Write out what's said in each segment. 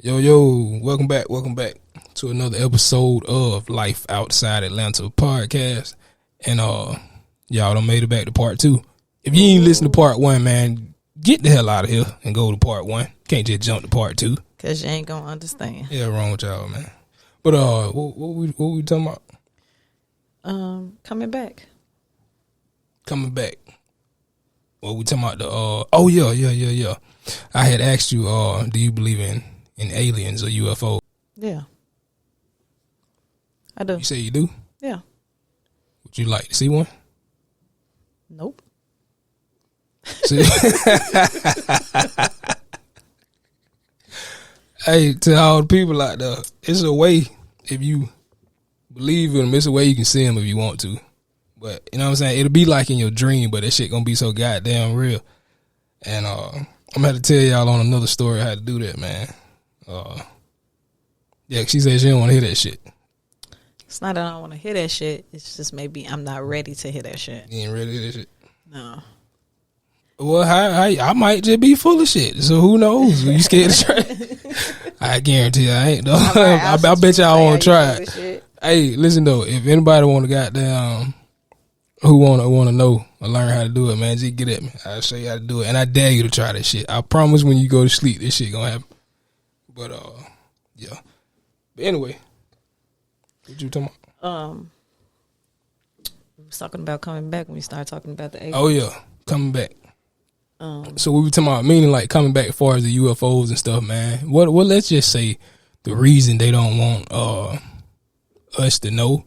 Yo, welcome back to another episode of Life Outside Atlanta podcast. And y'all done made it back to part 2. If you ain't listen to part 1, man, get the hell out of here and go to part 1. Can't just jump to part 2. Cause you ain't gonna understand. Yeah, wrong with y'all, man. But what we talking about? Coming back. What we talking about? Yeah. I had asked you, do you believe in aliens or UFO? Yeah, I do. You say you do? Yeah. Would you like to see one? Nope. See? Hey, to all the people out there, it's a way, if you believe in them, it's a way you can see them if you want to. But, you know what I'm saying? It'll be like in your dream, but that shit gonna be so goddamn real. And I'm gonna have to tell y'all on another story how to do that, man. Yeah, she said she don't want to hear that shit. It's not that I don't want to hear that shit. It's just maybe I'm not ready to hear that shit. You ain't ready to hear that shit? No. Well, I might just be full of shit. So who knows? You scared to try? I guarantee I ain't though. I bet y'all want to try it. Hey, listen though, if anybody want to goddamn who want to know or learn how to do it, man, just get at me. I'll show you how to do it, and I dare you to try that shit. I promise when you go to sleep, this shit gonna happen. But yeah. But anyway, what you talking about? We was talking about coming back when we started talking about the aliens. Oh yeah, coming back. So we were talking about meaning like coming back as far as the UFOs and stuff, man. What let's just say the reason they don't want us to know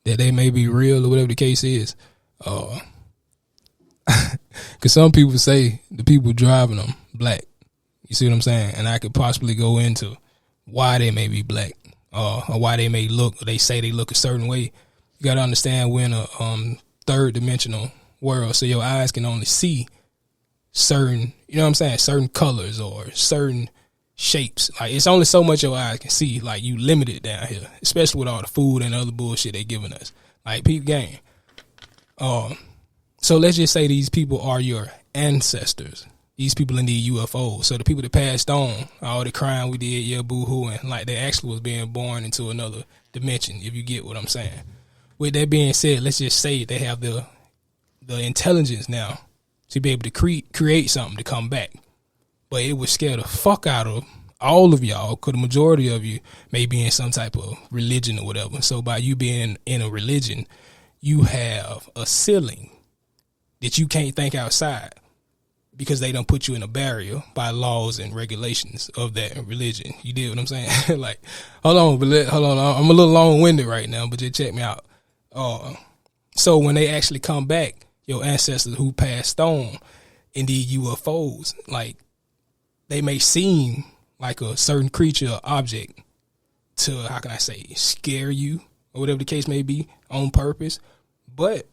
that they may be real or whatever the case is. Cause some people say the people driving them black. You see what I'm saying? And I could possibly go into why they may be black, or why they may look, or they say they look a certain way. You got to understand we're in a third dimensional world, so your eyes can only see certain, you know what I'm saying, certain colors or certain shapes. Like, it's only so much your eyes can see. Like, you limited down here, especially with all the food and other bullshit they giving us. Like, peep game. So let's just say these people are your ancestors. These people in the UFOs. So the people that passed on, all the crime we did, yeah, boo-hooing, like they actually was being born into another dimension, if you get what I'm saying. With that being said, let's just say they have the intelligence now to be able to create something to come back. But it would scare the fuck out of all of y'all, because the majority of you may be in some type of religion or whatever. So by you being in a religion, you have a ceiling that you can't think outside, because they don't put you in a barrier by laws and regulations of that religion. You did what I'm saying? Like, hold on. I'm a little long-winded right now, but just check me out. So when they actually come back, your ancestors who passed on in the UFOs, like, they may seem like a certain creature or object to, how can I say, scare you or whatever the case may be on purpose. But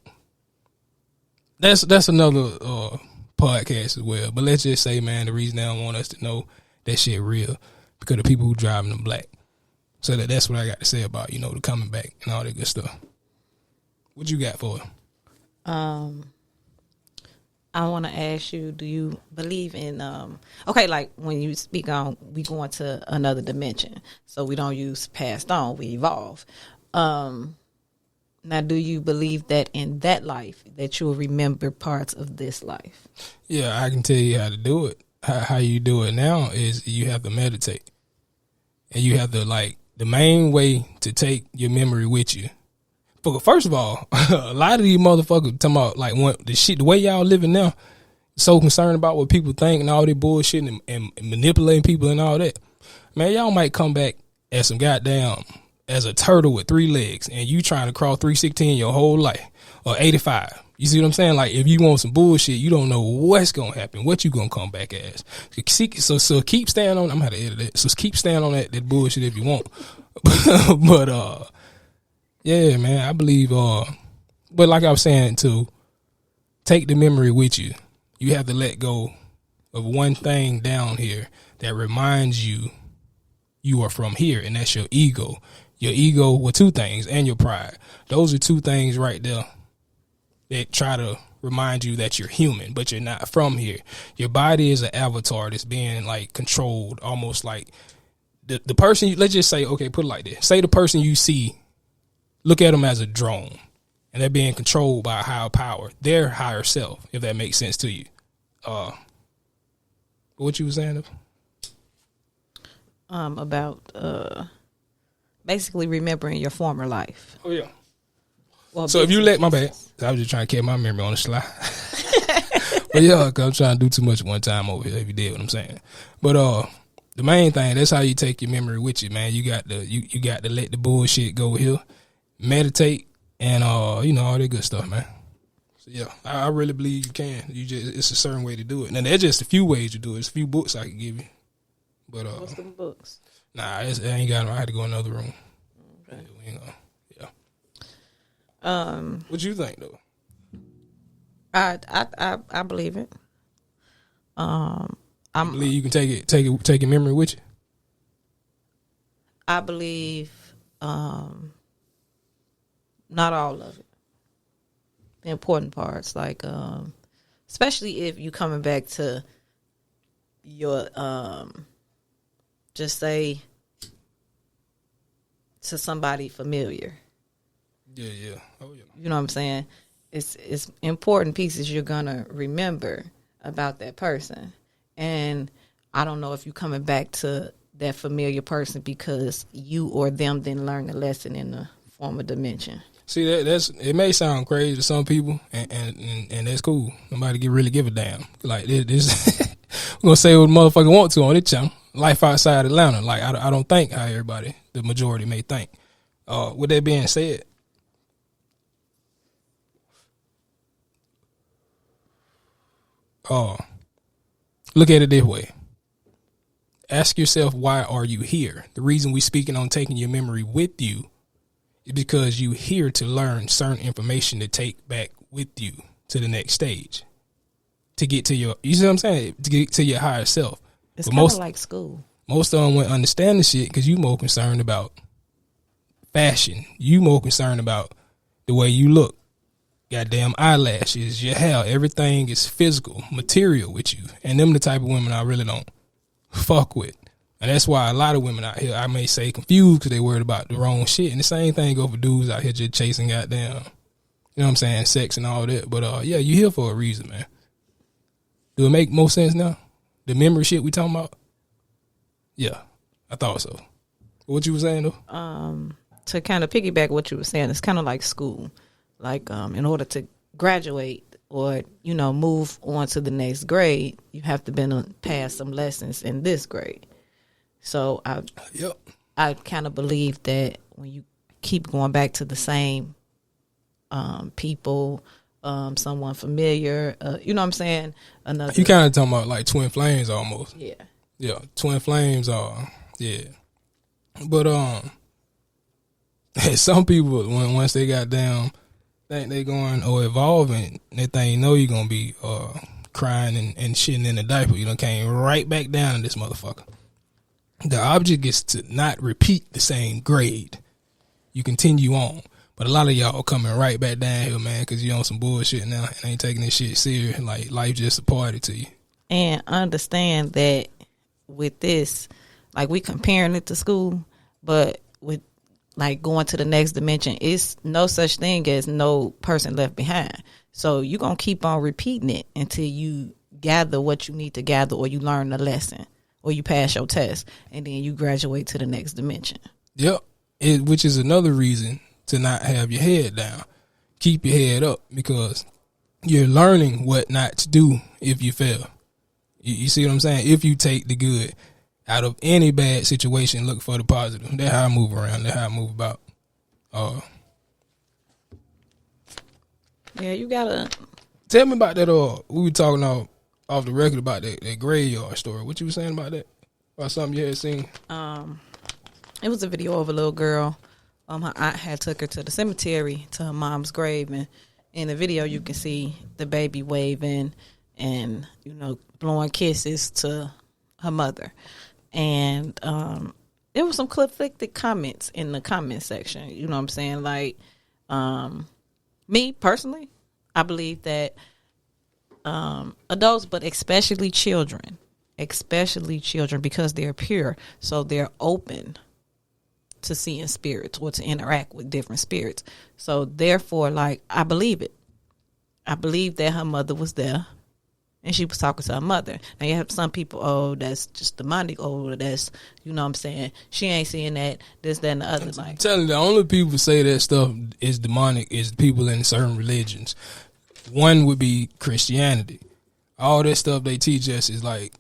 that's another podcast as well. But let's just say, man, the reason they don't want us to know that shit real because the people who driving them black. So that's what I got to say about, you know, the coming back and all that good stuff. What you got for it? I want to ask you, do you believe in okay, like when you speak on we going to another dimension, so we don't use passed on, we evolve. Now, do you believe that in that life that you'll remember parts of this life? Yeah, I can tell you how to do it. How you do it now is you have to meditate. And you have to, like, the main way to take your memory with you. But first of all, a lot of these motherfuckers talking about, like, the way y'all living now, so concerned about what people think and all that bullshit and manipulating people and all that. Man, y'all might come back as some goddamn, as a turtle with 3 legs, and you trying to crawl 316 your whole life, or 85. You see what I'm saying? Like, if you want some bullshit, you don't know what's gonna happen, what you gonna come back as. So keep staying on. I'm gonna have to edit it. So keep staying on that bullshit if you want. But yeah, man, I believe. But like I was saying, to take the memory with you, you have to let go of one thing down here that reminds you are from here, and that's your ego. Your ego, well, 2 things, and your pride. Those are 2 things right there that try to remind you that you're human, but you're not from here. Your body is an avatar that's being, like, controlled, almost like the person, let's just say, okay, put it like this. Say the person you see, look at them as a drone, and they're being controlled by a higher power, their higher self, if that makes sense to you. What you were saying? About basically remembering your former life. Oh, yeah. Well, so if you let, my bad, I was just trying to keep my memory on the slide. But yeah, cause I'm trying to do too much one time over here, if you did what I'm saying. But the main thing, that's how you take your memory with you, man. You got to you got to let the bullshit go here, meditate, and you know, all that good stuff, man. So yeah, I really believe you can. It's a certain way to do it. Now there's just a few ways to do it. There's a few books I can give you. But what's the books? Nah, I ain't got them. I had to go in another room. Okay. Yeah, we ain't gonna, yeah. What you think though? I believe it. I believe you can take your memory with you. I believe not all of it. The important parts, like especially if you coming back to your just say to somebody familiar. Yeah. Oh yeah. You know what I'm saying? It's important pieces you're gonna remember about that person. And I don't know if you're coming back to that familiar person because you or them didn't learn the lesson in the former dimension. See, that's it may sound crazy to some people, and that's cool. Nobody really give a damn. Like this, we're gonna say what the motherfucker want to on this channel. Life outside Atlanta. Like I don't think how everybody, the majority, may think. With that being said, look at it this way. Ask yourself, why are you here? The reason we speaking on taking your memory with you is because you here to learn certain information to take back with you to the next stage. To get to your, you see what I'm saying? To get to your higher self. It's kind of like school. Most of them won't understand the shit because you more concerned about fashion. You more concerned about the way you look. Goddamn eyelashes, your hair, everything is physical, material with you. And them the type of women I really don't fuck with. And that's why a lot of women out here, I may say, confused because they worried about the wrong shit. And the same thing go for dudes out here just chasing goddamn, you know what I'm saying, sex and all that. But yeah, you here for a reason, man. Do it make more sense now? The memory shit we talking about? Yeah, I thought so. What you were saying though? To kind of piggyback what you were saying, it's kind of like school. Like in order to graduate or, you know, move on to the next grade, you have to pass some lessons in this grade. So I kind of believe that when you keep going back to the same people, someone familiar, you know what I'm saying? You kind of talking about like twin flames almost. Yeah. Yeah, twin flames are, yeah. But some people, once they got down, think they going or evolving, they think you know you're going to be crying and shitting in the diaper. You done came right back down to this motherfucker. The object is to not repeat the same grade. You continue on. But a lot of y'all coming right back down here, man, because you on some bullshit now and ain't taking this shit serious. Like, life just a party to you. And understand that with this, like, we comparing it to school, but with, like, going to the next dimension, it's no such thing as no person left behind. So you're going to keep on repeating it until you gather what you need to gather or you learn the lesson or you pass your test and then you graduate to the next dimension. Yep. Which is another reason to not have your head down. Keep your head up because you're learning what not to do if you fail. You see what I'm saying? If you take the good out of any bad situation, look for the positive. That's how I move around. That's how I move about. Yeah, you gotta tell me about that. We were talking off the record about that graveyard story. What you were saying about that? About something you had seen? It was a video of a little girl. Her aunt had took her to the cemetery to her mom's grave, and in the video you can see the baby waving and, you know, blowing kisses to her mother. And there was some conflicted comments in the comment section. You know what I'm saying? Like, me personally, I believe that adults, but especially children, especially children, because they're pure, so they're open to seeing spirits or to interact with different spirits. So therefore, like, I believe it. I believe that her mother was there and she was talking to her mother. Now you have some people, oh, that's just demonic, oh, that's, you know what I'm saying, she ain't seeing that, this, that, and the other. Like, I'm telling you, the only people who say that stuff is demonic is people in certain religions. One would be Christianity. All that stuff they teach us is like,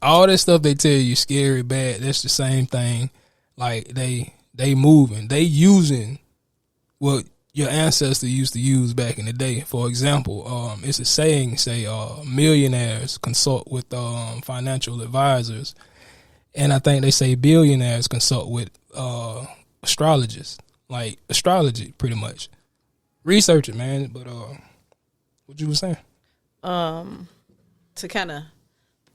all that stuff they tell you scary, bad, that's the same thing. Like, they moving, they using what your ancestors used to use back in the day. For example, it's a saying, say, millionaires consult with financial advisors, and I think they say billionaires consult with astrologists, like astrology, pretty much. Research it, man. But what you were saying? To kind of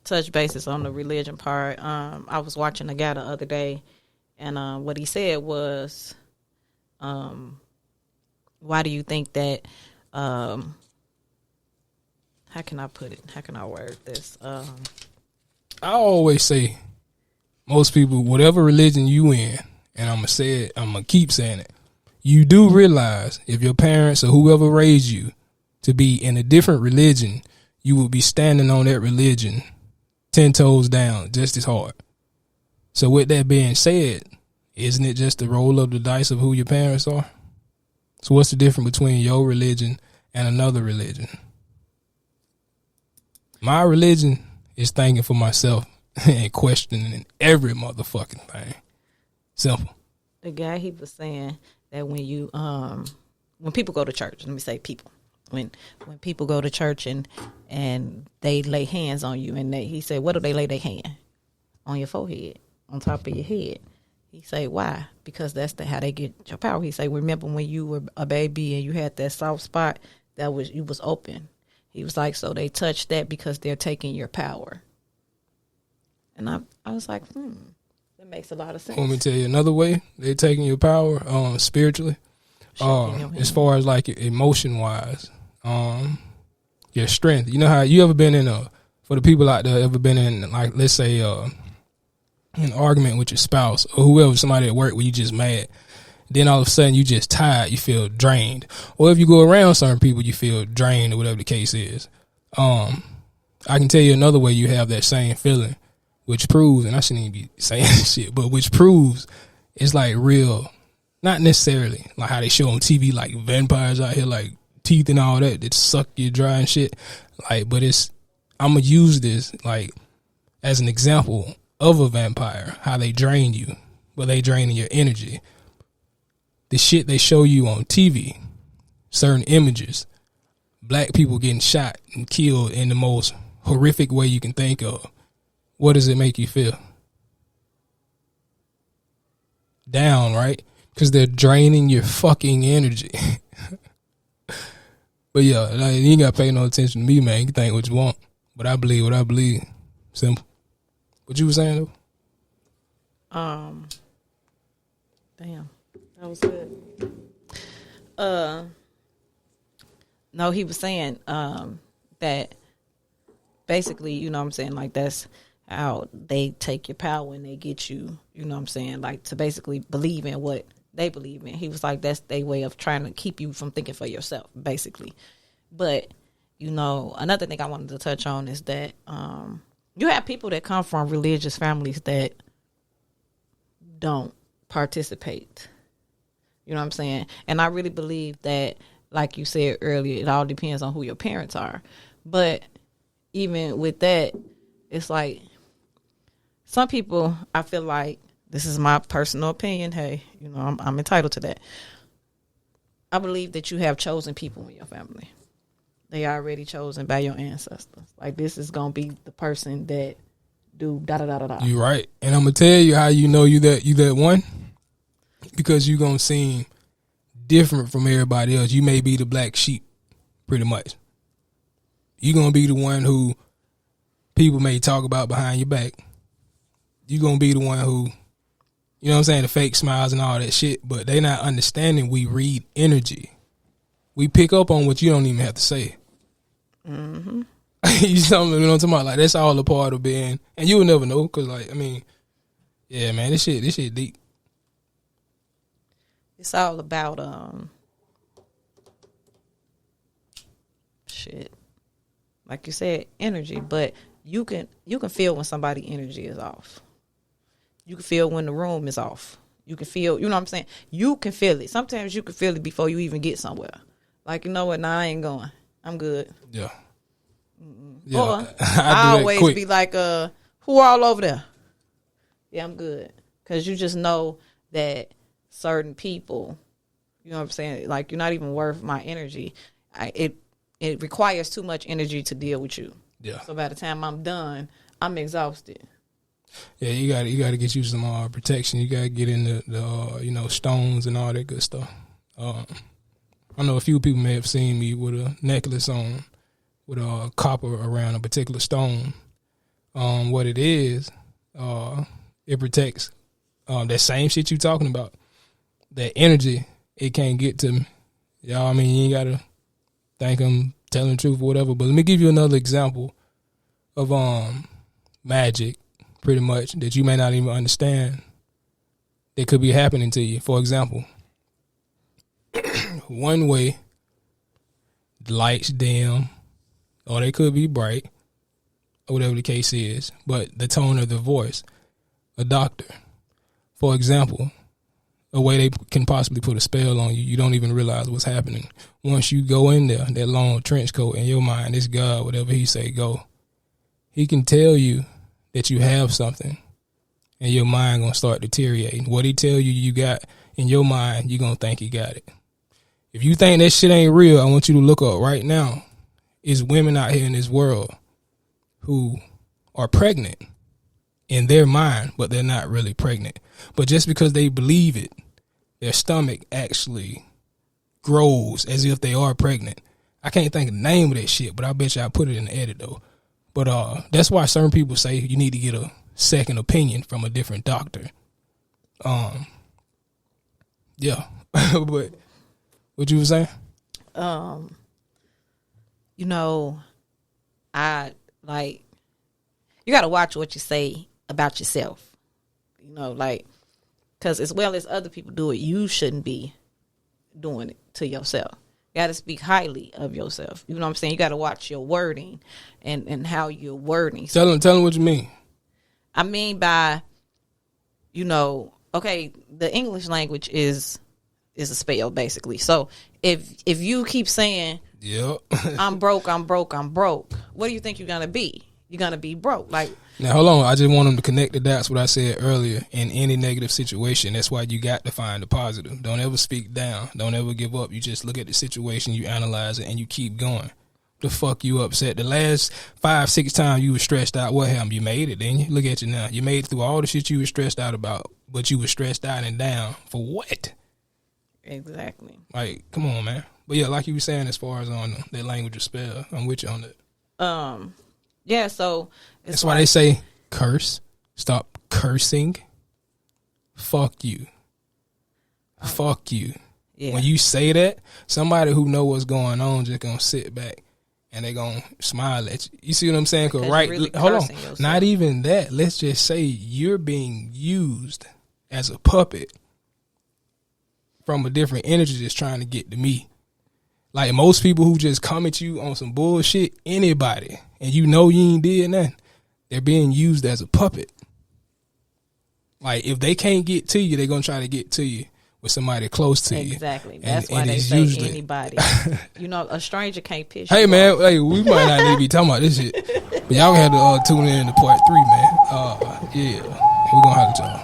touch bases on the religion part, I was watching a guy the other day, and what he said was, why do you think that, how can I put it? How can I word this? I always say, most people, whatever religion you in, and I'm going to keep saying it, you do realize if your parents or whoever raised you to be in a different religion, you will be standing on that religion 10 toes down just as hard. So with that being said, isn't it just the roll of the dice of who your parents are? So what's the difference between your religion and another religion? My religion is thinking for myself and questioning every motherfucking thing. Simple. The guy, he was saying that when you when people go to church, let me say people, when people go to church and they lay hands on you, and he said, what do they lay their hand? On your forehead, on top of your head. He say, why? Because that's how they get your power. He say, remember when you were a baby and you had that soft spot, you was open. He was like, so they touch that because they're taking your power. And I was like, that makes a lot of sense. Let me tell you another way they're taking your power spiritually. As far as like emotion wise, your strength. You know how you ever been in for the people out there, ever been in, like, let's say an argument with your spouse or whoever, somebody at work where you just mad, then all of a sudden you just tired, you feel drained, or if you go around certain people you feel drained, or whatever the case is. I can tell you another way you have that same feeling, which proves, and I shouldn't even be saying this shit, but which proves it's like real, not necessarily like how they show on TV, like vampires out here, like teeth and all that suck you dry and shit. Like, but I'm gonna use this like as an example of a vampire, how they drain you, but they draining your energy. The shit they show you on TV, certain images, black people getting shot and killed in the most horrific way you can think of. What does it make you feel? Down, right? Because they're draining your fucking energy. But yeah, you ain't got to pay no attention to me, man. You can think what you want. But I believe what I believe. Simple. What you were saying, though? Damn. That was good. No, he was saying that basically, you know what I'm saying, like that's how they take your power and they get you, you know what I'm saying, like to basically believe in what they believe in. He was like, that's their way of trying to keep you from thinking for yourself, basically. But, you know, another thing I wanted to touch on is that you have people that come from religious families that don't participate. You know what I'm saying? And I really believe that, like you said earlier, it all depends on who your parents are. But even with that, it's like some people, I feel like, this is my personal opinion. Hey, you know, I'm entitled to that. I believe that you have chosen people in your family. They are already chosen by your ancestors. Like, this is going to be the person that do da-da-da-da-da. You right. And I'm going to tell you how you know you that one. Because you going to seem different from everybody else. You may be the black sheep, pretty much. You're going to be the one who people may talk about behind your back. You're going to be the one who, you know what I'm saying, the fake smiles and all that shit. But they not understanding we read energy. We pick up on what you don't even have to say. Mm-hmm. You know what I'm talking about? Like, that's all a part of being, and you will never know, because, like, I mean, yeah, man, this shit deep. It's all about shit. Like you said, energy, but you can feel when somebody's energy is off. You can feel when the room is off. You can feel, you know what I'm saying? You can feel it. Sometimes you can feel it before you even get somewhere. Like, you know what? Nah, I ain't going. I'm good. Yeah. Yeah. Or I always quick. Be like, who all over there? Yeah, I'm good. Because you just know that certain people, you know what I'm saying? Like, you're not even worth my energy. It requires too much energy to deal with you. Yeah. So by the time I'm done, I'm exhausted. Yeah, you got to get you some protection. You got to get in the stones and all that good stuff. I know a few people may have seen me with a necklace on with a copper around a particular stone. What it is, it protects that same shit you talking about. That energy, it can't get to me. Y'all, I mean, you ain't got to think I'm telling the truth or whatever. But let me give you another example of magic, pretty much, that you may not even understand that could be happening to you. For example, one way, the lights dim, or they could be bright, or whatever the case is, but the tone of the voice. A doctor, for example, a way they can possibly put a spell on you, you don't even realize what's happening. Once you go in there, that long trench coat, in your mind, it's God, whatever he say, go. He can tell you that you have something, and your mind gonna start deteriorating. What he tell you you got in your mind, you gonna think you got it. If you think that shit ain't real, I want you to look up right now. Is women out here in this world who are pregnant in their mind, but they're not really pregnant. But just because they believe it, their stomach actually grows as if they are pregnant. I can't think of the name of that shit, but I bet you I put it in the edit though. But that's why certain people say you need to get a second opinion from a different doctor. Yeah. But what you were saying? You know, I like, you got to watch what you say about yourself. You know, like, because as well as other people do it, you shouldn't be doing it to yourself. You got to speak highly of yourself. You know what I'm saying? You got to watch your wording and how you're wording. Tell them what you mean. I mean by, you know, okay, the English language is a spell, basically. So if you keep saying, yep, I'm broke, what do you think you're going to be? You're going to be broke. Like, now, hold on. I just want them to connect the dots, what I said earlier. In any negative situation, that's why you got to find the positive. Don't ever speak down. Don't ever give up. You just look at the situation, you analyze it, and you keep going. The fuck you upset? The last 5-6 times you were stressed out, what happened? You made it, didn't you? Look at you now. You made it through all the shit you were stressed out about, but you were stressed out and down. For what? Exactly. Like, come on, man. But yeah, like you were saying, as far as on that language of spell, I'm with you on that. Yeah, so that's why they say curse. Stop cursing. Fuck you. Fuck you. Yeah. When you say that, somebody who know what's going on just gonna sit back and they gonna smile at you. You see what I'm saying? Cause right, really hold on. Yourself. Not even that. Let's just say you're being used as a puppet from a different energy that's trying to get to me. Like most people who just come at you on some bullshit, anybody, and you know you ain't did nothing, they're being used as a puppet. Like if they can't get to you, they're gonna try to get to you with somebody close to you. Exactly. That's why they say usually anybody. You know, a stranger can't piss you. Hey man, hey, we might not need to be talking about this shit, but y'all gonna have to tune in to part 3, man. Yeah, we're gonna have to talk.